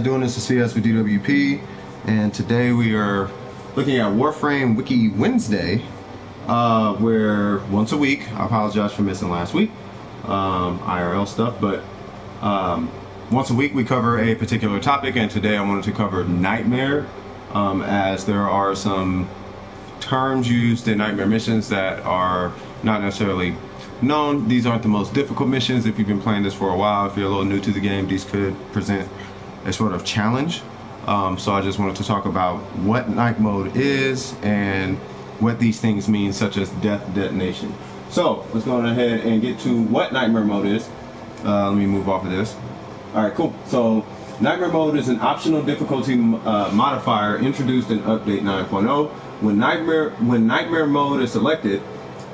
Doing this is CS with DWP, and today we are looking at Warframe Wiki Wednesday, where once a week, I apologize for missing last week, IRL stuff, but once a week we cover a particular topic, and today I wanted to cover Nightmare, as there are some terms used in Nightmare missions that are not necessarily known. These aren't the most difficult missions. If you've been playing this for a while, if you're a little new to the game, these could present a sort of challenge. So I just wanted to talk about what night mode is and what these things mean, such as death detonation. So let's go ahead and get to what nightmare mode is. Let me move off of this. All right, cool. So nightmare mode is an optional difficulty modifier introduced in update 9.0. When nightmare mode is selected,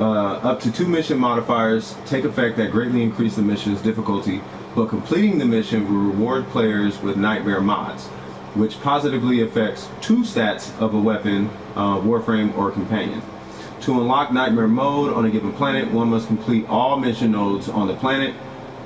up to 2 mission modifiers take effect that greatly increase the mission's difficulty, but completing the mission will reward players with nightmare mods, which positively affects 2 stats of a weapon, warframe, or companion. To unlock nightmare mode on a given planet, one must complete all mission nodes on the planet,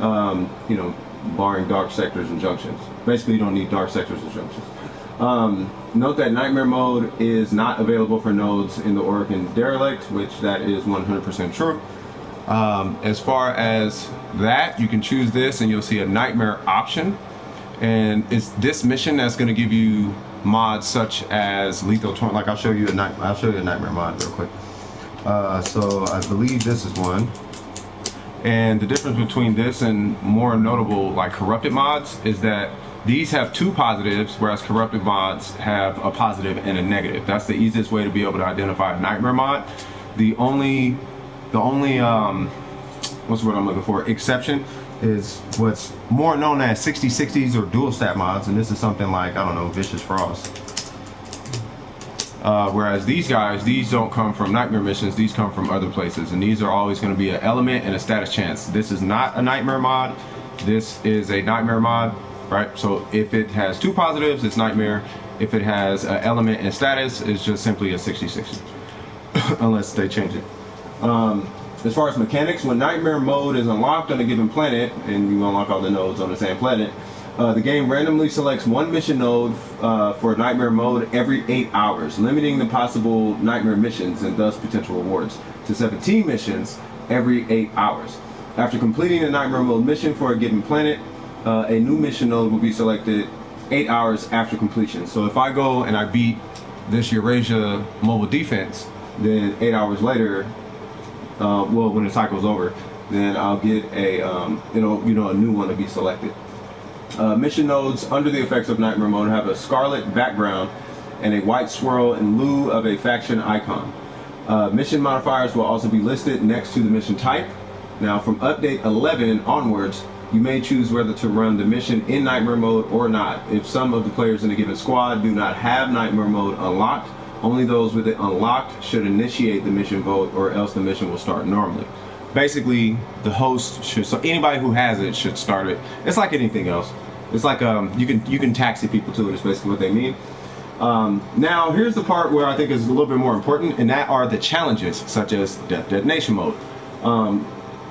barring dark sectors and junctions. Basically, you don't need dark sectors and junctions. Note that nightmare mode is not available for nodes in the Oregon Derelict, which that is 100% true. As far as that, you can choose this and you'll see a nightmare option, and it's this mission that's going to give you mods such as lethal torment. Like I'll show you a nightmare mod real quick. So I believe this is one, and the difference between this and more notable like corrupted mods is that these have 2 positives, whereas corrupted mods have a positive and a negative. That's the easiest way to be able to identify a nightmare mod. The only what's the word I'm looking for, exception is what's more known as 60/60s or dual stat mods, and this is something like, I don't know, Vicious Frost. Whereas these guys, these don't come from nightmare missions, these come from other places, and these are always going to be an element and a status chance. This is not a nightmare mod, this is a nightmare mod, right? So if it has 2 positives, it's nightmare. If it has an element and status, it's just simply a 60/60, unless they change it. As far as mechanics, when nightmare mode is unlocked on a given planet, and you unlock all the nodes on the same planet, the game randomly selects 1 mission node for nightmare mode every 8 hours, limiting the possible nightmare missions and thus potential rewards to 17 missions every 8 hours. After completing the nightmare mode mission for a given planet, a new mission node will be selected 8 hours after completion. So if I go and I beat this Eurasia mobile defense, then 8 hours later, well, when the cycle's over, then I'll get a a new one to be selected. Mission nodes under the effects of nightmare mode have a scarlet background and a white swirl in lieu of a faction icon. Mission modifiers will also be listed next to the mission type. Now, from update 11 onwards, you may choose whether to run the mission in nightmare mode or not. If some of the players in a given squad do not have nightmare mode unlocked, only those with it unlocked should initiate the mission vote, or else the mission will start normally. Basically, the host should, so anybody who has it should start it. It's like anything else. It's like you can taxi people to it. Is basically what they mean. Now, here's the part where I think is a little bit more important, and that are the challenges, such as death detonation mode.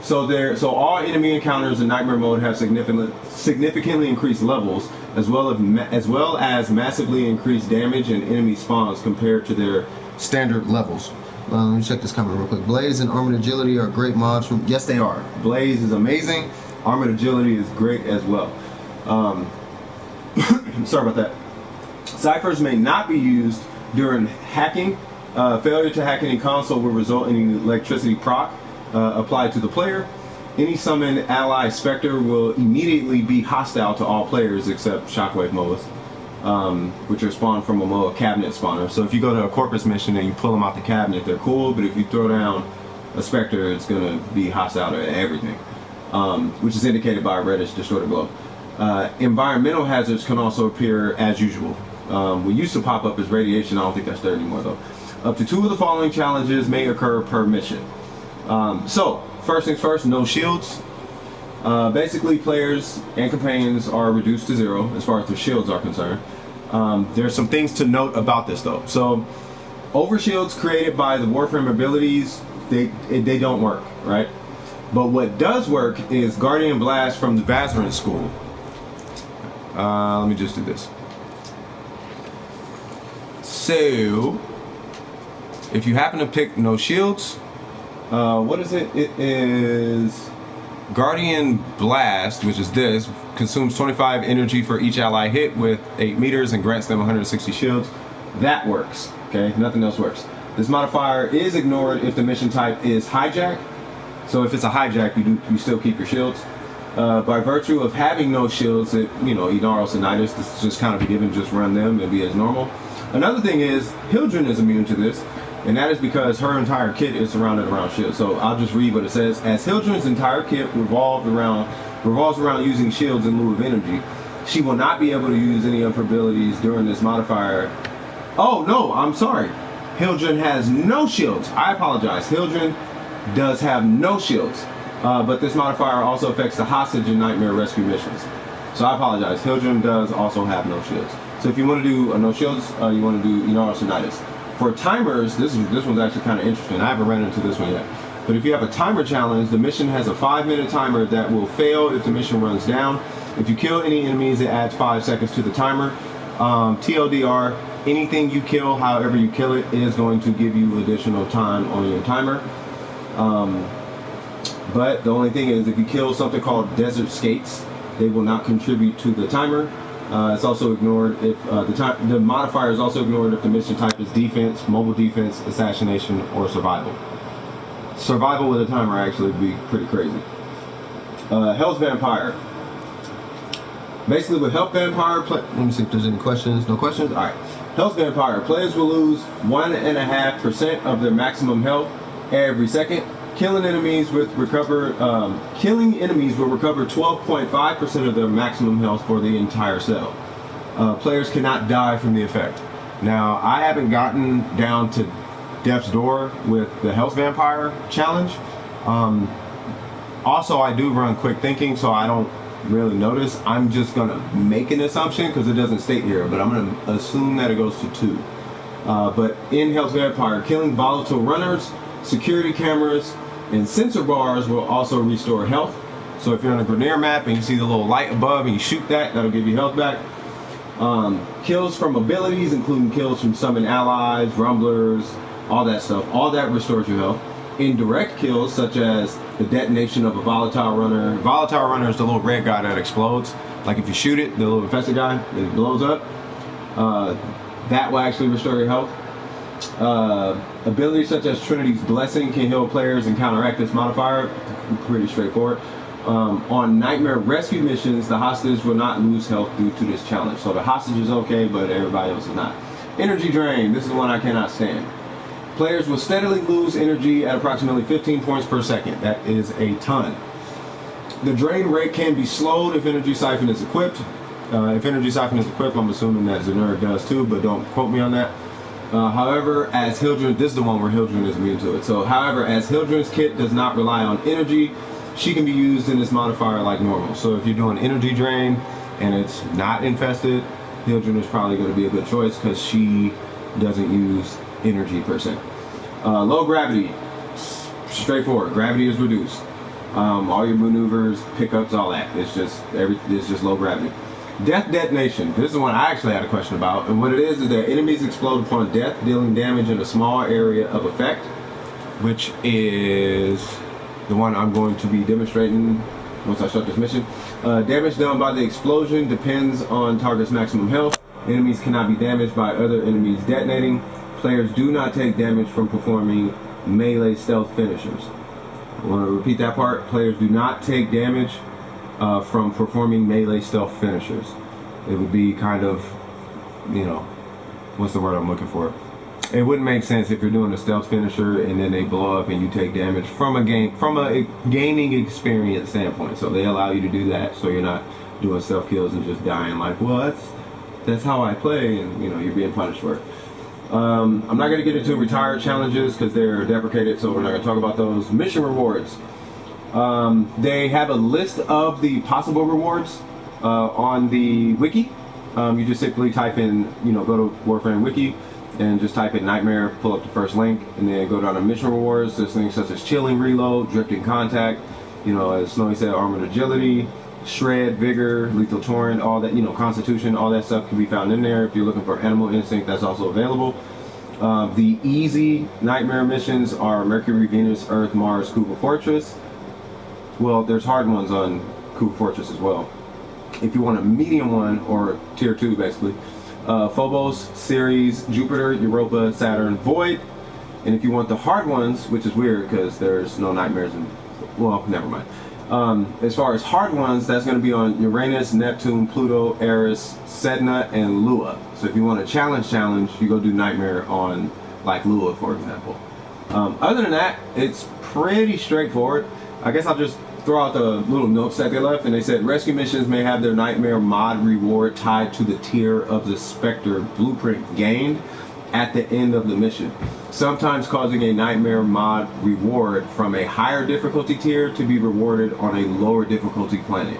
So all enemy encounters in nightmare mode have significantly increased levels, as well as massively increased damage and enemy spawns compared to their standard levels. Let me check this comment real quick. Blaze and Armored Agility are great mods from. Yes, they are. Blaze is amazing. Armored Agility is great as well. Sorry about that. Ciphers may not be used during hacking. Failure to hack any console will result in an electricity proc applied to the player. Any summoned ally specter will immediately be hostile to all players except Shockwave MOAs, which are spawned from a MOA cabinet spawner. So if you go to a corpus mission and you pull them out the cabinet, they're cool, but if you throw down a specter, it's going to be hostile to everything, which is indicated by a reddish distorted glow. Environmental hazards can also appear as usual. We used to pop up as radiation. I don't think that's there anymore though. Up to 2 of the following challenges may occur per mission. So first things first, no shields. Basically, players and companions are reduced to 0 as far as their shields are concerned. There's some things to note about this though. So overshields created by the Warframe abilities, they don't work, right? But what does work is Guardian Blast from the Vazarin school. Let me just do this. So, if you happen to pick no shields, what is it? It is Guardian Blast, which is this, consumes 25 energy for each ally hit with 8 meters and grants them 160 shields. That works, okay? Nothing else works. This modifier is ignored if the mission type is hijack. So if it's a hijack, you still keep your shields. By virtue of having no shields, Inaros and Nidus, this is just kind of a given, just run them and be as normal. Another thing is, Hildren is immune to this, and that is because her entire kit is surrounded around shields. So I'll just read what it says. As Hildren's entire kit revolves around using shields in lieu of energy, she will not be able to use any of her abilities during this modifier. Oh no, I'm sorry. Hildren has no shields. I apologize. Hildren does have no shields. But this modifier also affects the hostage and nightmare rescue missions. So I apologize. Hildren does also have no shields. So if you want to do no shields, you want to do Inaros and Nidus. For timers, this one's actually kind of interesting. I haven't ran into this one yet. But if you have a timer challenge, the mission has a 5-minute timer that will fail if the mission runs down. If you kill any enemies, it adds 5 seconds to the timer. TLDR, anything you kill, however you kill it, is going to give you additional time on your timer. But the only thing is, if you kill something called Desert Skates, they will not contribute to the timer. It's also ignored if the modifier is also ignored if the mission type is defense, mobile defense, assassination, or survival. Survival with a timer actually would be pretty crazy. Hell's Vampire. Basically, with Hell's Vampire, let me see if there's any questions. No questions? All right. Hell's Vampire. Players will lose 1.5% of their maximum health every second. Killing enemies will recover 12.5% of their maximum health for the entire cell. Players cannot die from the effect. Now, I haven't gotten down to Death's Door with the Hell's Vampire challenge. Also, I do run quick thinking, so I don't really notice. I'm just gonna make an assumption because it doesn't state here, but I'm gonna assume that it goes to 2. But in Hell's Vampire, killing volatile runners, security cameras, and sensor bars will also restore health. So if you're on a Grenier map and you see the little light above and you shoot that, that'll give you health back. Kills from abilities, including kills from summon allies, rumblers, all that stuff, all that restores your health. Indirect kills, such as the detonation of a volatile runner. Volatile runner is the little red guy that explodes. Like if you shoot it, the little infested guy, it blows up. That will actually restore your health. Abilities such as Trinity's Blessing can heal players and counteract this modifier. Pretty straightforward. On Nightmare Rescue missions, the hostage will not lose health due to this challenge. So the hostage is okay, but everybody else is not. Energy Drain. This is the one I cannot stand. Players will steadily lose energy at approximately 15 points per second. That is a ton. The drain rate can be slowed if Energy Siphon is equipped. If Energy Siphon is equipped, I'm assuming that Xenurg does too, but don't quote me on that. However, as Hildren, this is the one where Hildren is immune to it. So, however, as Hildren's kit does not rely on energy, she can be used in this modifier like normal. So if you're doing energy drain and it's not infested, Hildren is probably going to be a good choice because she doesn't use energy per se. Low gravity, straightforward. Gravity is reduced. All your maneuvers, pickups, all that. It's just low gravity. Death detonation. This is one I actually had a question about. And what it is that enemies explode upon death, dealing damage in a small area of effect, which is the one I'm going to be demonstrating once I start this mission. Damage done by the explosion depends on target's maximum health. Enemies cannot be damaged by other enemies detonating. Players do not take damage from performing melee stealth finishers. I want to repeat that part. Players do not take damage from performing melee stealth finishers. It would be kind of, what's the word I'm looking for? It wouldn't make sense if you're doing a stealth finisher and then they blow up and you take damage from a gaining experience standpoint. So they allow you to do that, so you're not doing stealth kills and just dying like, well, that's how I play, and you're being punished for it. I'm not going to get into retired challenges because they're deprecated, so we're not going to talk about those. Mission rewards. They have a list of the possible rewards on the wiki. You just simply type in, go to Warframe Wiki and just type in Nightmare, pull up the first link, and then go down to mission rewards. There's things such as chilling reload, drifting contact, as Snowy said, armored agility, Shred, Vigor, Lethal Torrent, all that, you know, Constitution, all that stuff can be found in there. If you're looking for Animal Instinct, that's also available. The easy nightmare missions are Mercury, Venus, Earth, Mars, Koopa Fortress. Well, there's hard ones on Koopa Fortress as well. If you want a medium one, or tier 2 basically, Phobos, Ceres, Jupiter, Europa, Saturn, Void. And if you want the hard ones, which is weird because there's no nightmares in, well, never mind. As far as hard ones, that's going to be on Uranus, Neptune, Pluto, Eris, Sedna, and Lua. So if you want a challenge, you go do Nightmare on like Lua, for example. Other than that, it's pretty straightforward. I guess I'll just throw out the little notes that they left, and they said rescue missions may have their Nightmare mod reward tied to the tier of the Spectre blueprint gained at the end of the mission, sometimes causing a Nightmare mod reward from a higher difficulty tier to be rewarded on a lower difficulty planet.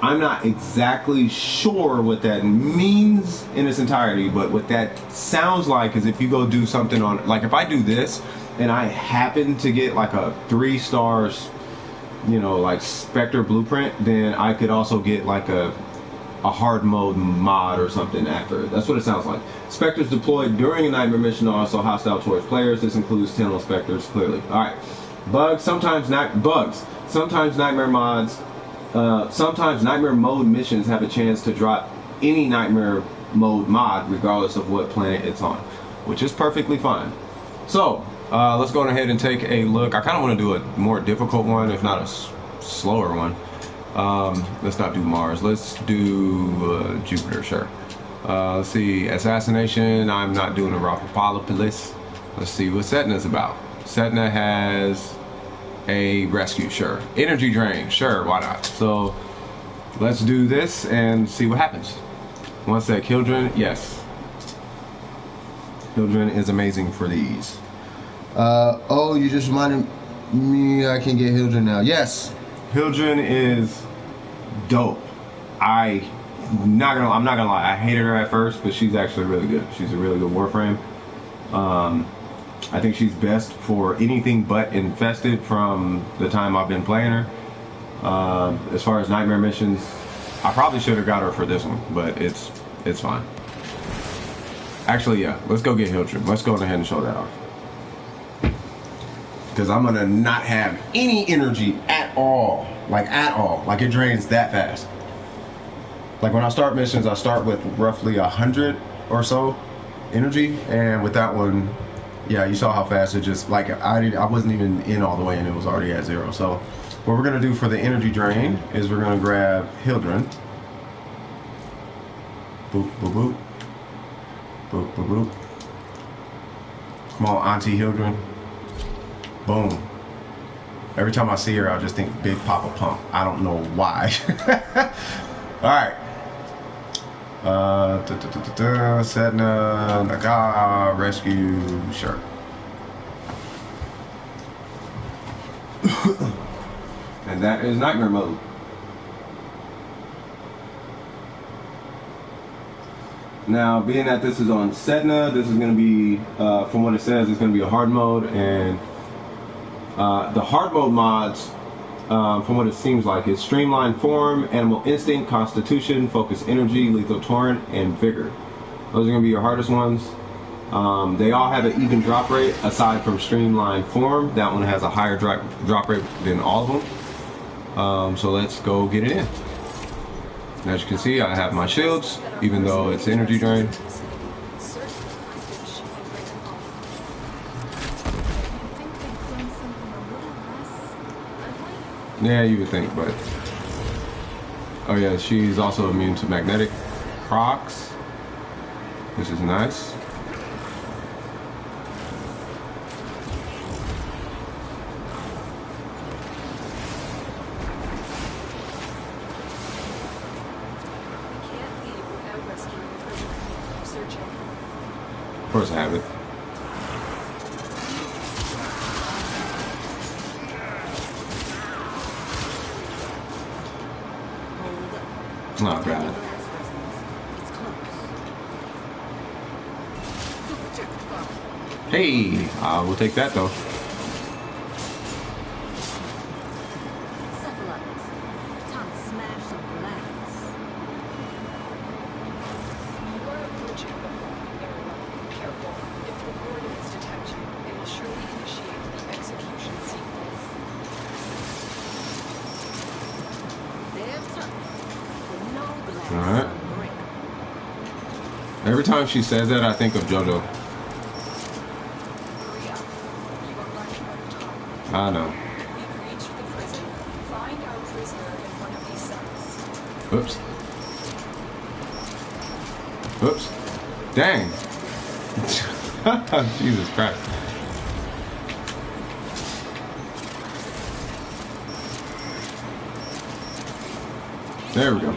I'm not exactly sure what that means in its entirety, but what that sounds like is if you go do something on, like if I do this and I happen to get like a 3 stars, you know, like Spectre blueprint, then I could also get like a hard mode mod or something after it. That's what it sounds like. Spectres deployed during a nightmare mission are also hostile towards players. This includes Tenno Spectres, clearly. Alright. Bugs, sometimes nightmare mods, sometimes nightmare mode missions have a chance to drop any nightmare mode mod regardless of what planet it's on, which is perfectly fine. So, let's go ahead and take a look. I kind of want to do a more difficult one, if not a slower one. Let's not do Mars. Let's do Jupiter, sure. Let's see, Assassination. I'm not doing a Rockopolis. Let's see what Sedna's about. Sedna has a rescue, sure. Energy drain, sure, why not? So let's do this and see what happens. One sec, Hildren, yes. Hildren is amazing for these. Oh, you just reminded me I can get Hildren now. Yes. Hildren is dope. I'm not gonna lie, I hated her at first, but she's actually really good. She's a really good Warframe. I think she's best for anything but infested from the time I've been playing her. As far as nightmare missions, I probably should have got her for this one, but it's fine. Actually, yeah, let's go get Hildren. Let's go ahead and show that off. Because I'm gonna not have any energy at all. Like at all. Like it drains that fast. Like when I start missions, I start with roughly 100 or so energy, and with that one, yeah, you saw how fast it just, like I wasn't even in all the way and it was already at 0. So what we're gonna do for the energy drain is we're gonna grab Hildren. Boop, boop, boop. Boop, boop, boop. Come on, Auntie Hildren. Boom. Every time I see her, I just think Big Papa Pump. I don't know why. Alright. Sedna, Naga, rescue, sure. And that is nightmare mode. Now, being that this is on Sedna, this is going to be, from what it says, it's going to be a hard mode, and the hard mode mods, from what it seems like, is Streamline Form, Animal Instinct, Constitution, Focus Energy, Lethal Torrent, and Vigor. Those are going to be your hardest ones. They all have an even drop rate, aside from Streamline Form. That one has a higher drop rate than all of them. So let's go get it in. As you can see, I have my shields, even though it's energy drain. Yeah, you would think, but... Oh yeah, she's also immune to magnetic procs, which is nice. Of course I have it. Oh god. Hey, we'll take that though. Every time she says that, I think of JoJo. I know. Oops. Oops. Dang. Jesus Christ. There we go.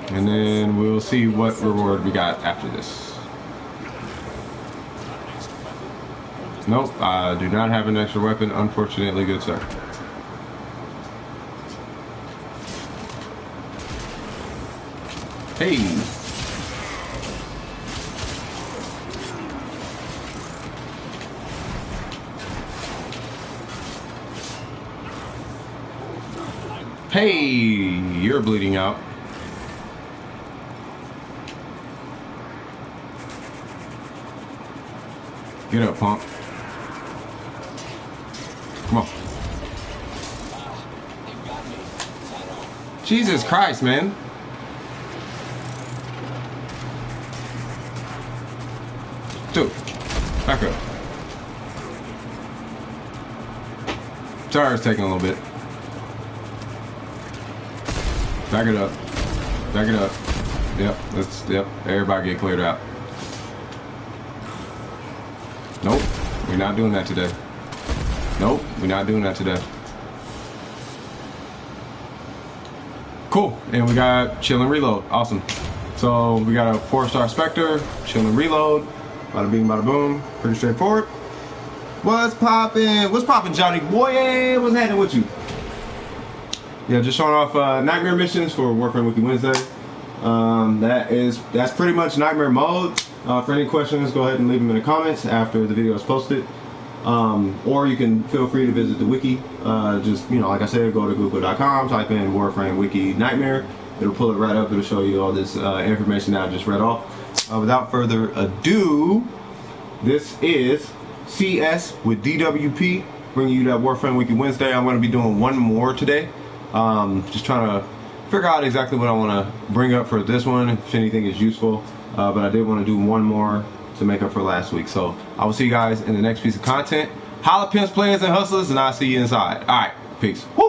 And then we'll see what reward we got after this. Nope, I do not have an extra weapon, unfortunately, good sir. Hey! Hey! You're bleeding out. Get up, punk. Come on. Jesus Christ, man. Dude, back up. Sorry it's taking a little bit. Back it up. Back it up. Yep, everybody get cleared out. Nope, we're not doing that today. Nope, we're not doing that today. Cool, and we got chill and reload. Awesome. So we got a 4-star Spectre, chill and reload. Bada bing, bada boom. Pretty straightforward. What's poppin'? What's poppin', Johnny boy? What's happening with you? Yeah, just showing off nightmare missions for Warframe Wiki Wednesday. That's pretty much nightmare mode. For any questions, go ahead and leave them in the comments after the video is posted. Or you can feel free to visit the wiki. Just, you know, like I said, go to google.com, type in Warframe Wiki Nightmare. It'll pull it right up. It'll show you all this information that I just read off. Without further ado, this is CS with DWP, bringing you that Warframe Wiki Wednesday. I'm going to be doing one more today. Just trying to figure out exactly what I want to bring up for this one, if anything is useful. But I did want to do one more to make up for last week. So I will see you guys in the next piece of content. Holla pimps, players, and hustlers, and I'll see you inside. All right, peace. Woo!